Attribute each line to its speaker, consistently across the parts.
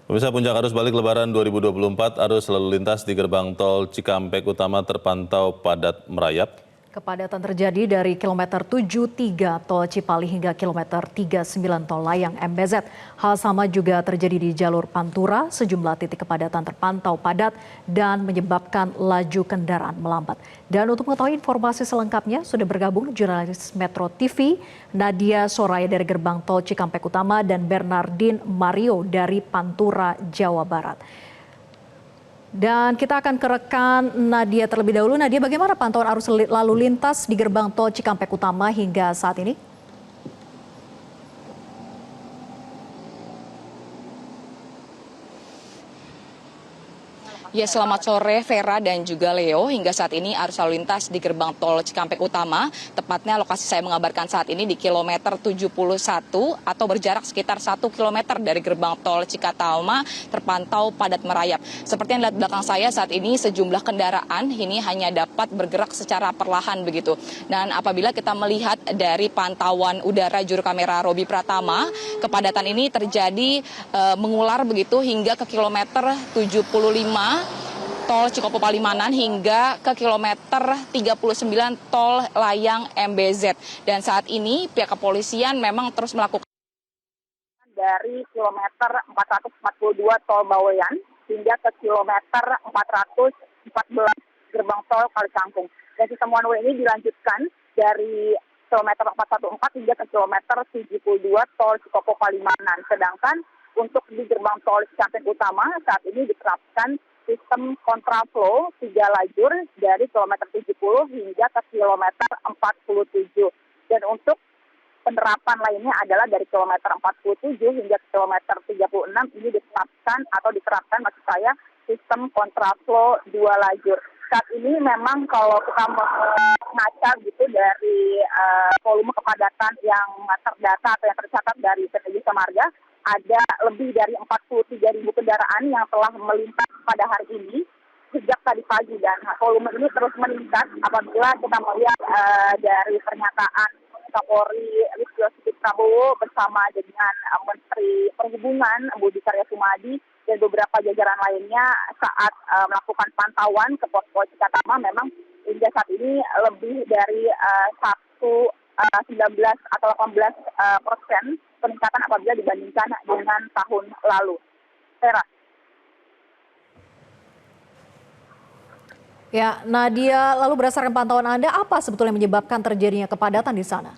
Speaker 1: Pemirsa, puncak arus balik Lebaran 2024, arus lalu lintas di gerbang tol Cikampek Utama terpantau padat merayap.
Speaker 2: Kepadatan terjadi dari kilometer 73 tol Cipali hingga kilometer 39 tol Layang MBZ. Hal sama juga terjadi di jalur Pantura, sejumlah titik kepadatan terpantau padat dan menyebabkan laju kendaraan melambat. Dan untuk mengetahui informasi selengkapnya sudah bergabung jurnalis Metro TV Nadia Soraya dari gerbang tol Cikampek Utama dan Bernardin Mario dari Pantura, Jawa Barat. Dan kita akan ke rekan Nadia terlebih dahulu. Nadia, bagaimana pantauan arus lalu lintas di gerbang tol Cikampek Utama hingga saat ini?
Speaker 3: Ya, selamat sore Vera dan juga Leo. Hingga saat ini arus lalu lintas di gerbang tol Cikampek Utama, tepatnya lokasi saya mengabarkan saat ini di kilometer 71 atau berjarak sekitar 1 kilometer dari gerbang tol Cikatama terpantau padat merayap. Seperti yang lihat belakang saya saat ini, sejumlah kendaraan ini hanya dapat bergerak secara perlahan begitu. Dan apabila kita melihat dari pantauan udara juru kamera Robi Pratama, kepadatan ini terjadi mengular begitu hingga ke kilometer 75 tol Cikopo Palimanan hingga ke kilometer 39 tol Layang MBZ. Dan saat ini pihak kepolisian memang terus melakukan
Speaker 4: dari kilometer 442 tol Bawean hingga ke kilometer 414 gerbang tol Kalikangkung. Dan sistem one way ini dilanjutkan dari kilometer 414 hingga ke kilometer 72 tol Cikopo Palimanan. Sedangkan untuk di gerbang tol Cikampek Utama saat ini diterapkan sistem kontraflow 3 lajur dari kilometer 70 hingga ke kilometer 47. Dan untuk penerapan lainnya adalah dari kilometer 47 hingga ke kilometer 36 ini diterapkan maksud saya sistem kontraflow 2 lajur. Saat ini memang kalau kita mengaca gitu dari volume kepadatan yang terdata atau yang tercatat dari PT Jasa Marga, ada lebih dari 43.000 kendaraan yang telah melintas pada hari ini sejak tadi pagi, dan volume ini terus meningkat apabila kita melihat dari pernyataan Kapolri Listio Sigit Prabowo bersama dengan Menteri Perhubungan Budi Karya Sumadi dan beberapa jajaran lainnya saat melakukan pantauan ke pos-pos Cikatama. Memang hingga saat ini lebih dari 19 atau 18% peningkatan apabila dibandingkan dengan tahun lalu. Vera.
Speaker 2: Ya, Nadia, lalu berdasarkan pantauan Anda, apa sebetulnya menyebabkan terjadinya kepadatan di sana?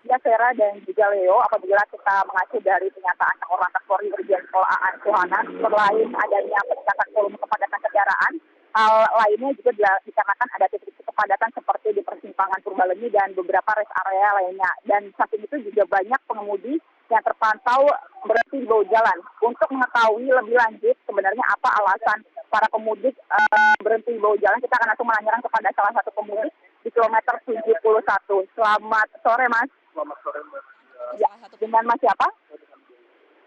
Speaker 4: Ya, Vera dan juga Leo, apabila kita mengacu dari pernyataan Korlantas Polri Irjen Pol Aan Suhanan, selain adanya peningkatan volume kepadatan kendaraan, hal lainnya juga dikarenakan ada titik-titik kepadatan seperti di persimpangan Purbalenyi dan beberapa rest area lainnya. Dan samping itu juga banyak pengemudi yang terpantau berhenti di bawah jalan. Untuk mengetahui lebih lanjut sebenarnya apa alasan para pemudik berhenti di bawah jalan, kita akan langsung menanyakan kepada salah satu pemudik di kilometer 71. Selamat sore, Mas.
Speaker 5: Selamat sore, Mbak.
Speaker 4: Ya, dengan Mas siapa?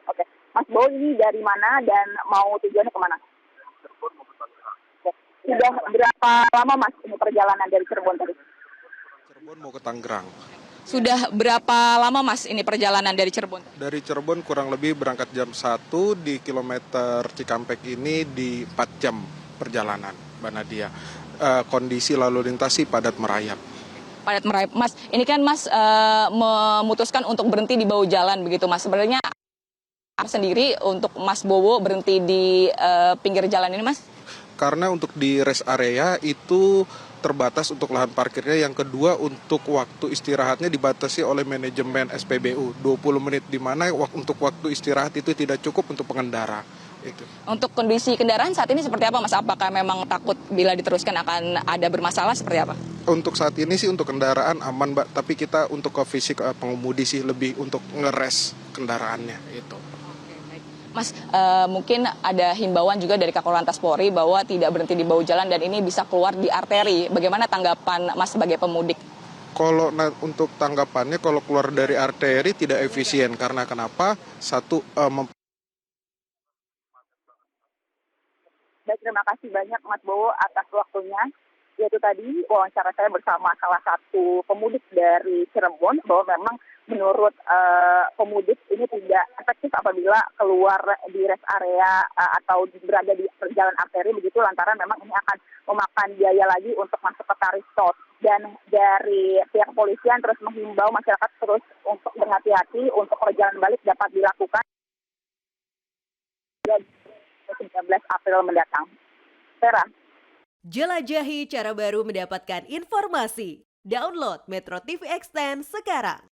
Speaker 4: Oke. Mas Bo, ini dari mana dan mau tujuannya kemana?
Speaker 5: Cirebon mau ke Tangerang.
Speaker 4: Sudah berapa lama, Mas, ini perjalanan dari Cirebon tadi?
Speaker 5: Cirebon mau ke Tangerang.
Speaker 3: sudah berapa lama Mas ini perjalanan dari Cirebon?
Speaker 5: Dari Cirebon kurang lebih berangkat jam 1, di kilometer Cikampek ini di 4 jam perjalanan, Mbak Nadia. Kondisi lalu lintas sih padat merayap.
Speaker 3: Padat merayap. Mas, ini kan Mas memutuskan untuk berhenti di bahu jalan begitu Mas. Sebenarnya sendiri untuk Mas Bowo berhenti di pinggir jalan ini Mas?
Speaker 5: Karena untuk di rest area itu terbatas untuk lahan parkirnya. Yang kedua, untuk waktu istirahatnya dibatasi oleh manajemen SPBU 20 menit, di mana untuk waktu istirahat itu tidak cukup untuk pengendara. Itu. Untuk
Speaker 3: kondisi kendaraan saat ini seperti apa Mas? Apakah memang takut bila diteruskan akan ada bermasalah seperti apa?
Speaker 5: Untuk saat ini sih untuk kendaraan aman Mbak, tapi kita untuk ke fisik pengemudi sih lebih untuk ngeres kendaraannya itu.
Speaker 3: Mas, mungkin ada himbauan juga dari Kakor Lantas Polri bahwa tidak berhenti di bahu jalan dan ini bisa keluar di arteri. Bagaimana tanggapan Mas sebagai pemudik?
Speaker 5: Kalau untuk tanggapannya, kalau keluar dari arteri tidak efisien. Karena kenapa? Satu,
Speaker 4: Baik, terima kasih banyak Mas Bowo atas waktunya. Yaitu tadi wawancara saya bersama salah satu pemudik dari Cirebon bahwa memang menurut pemudik ini tidak efektif apabila keluar di rest area atau berada di jalan arteri begitu, lantaran memang ini akan memakan biaya lagi untuk masuk ke tarif tol. Dan dari pihak kepolisian terus menghimbau masyarakat terus untuk berhati-hati untuk perjalanan balik dapat dilakukan 19 April mendatang. Vera.
Speaker 6: Jelajahi cara baru mendapatkan informasi. Download Metro TV Extend sekarang.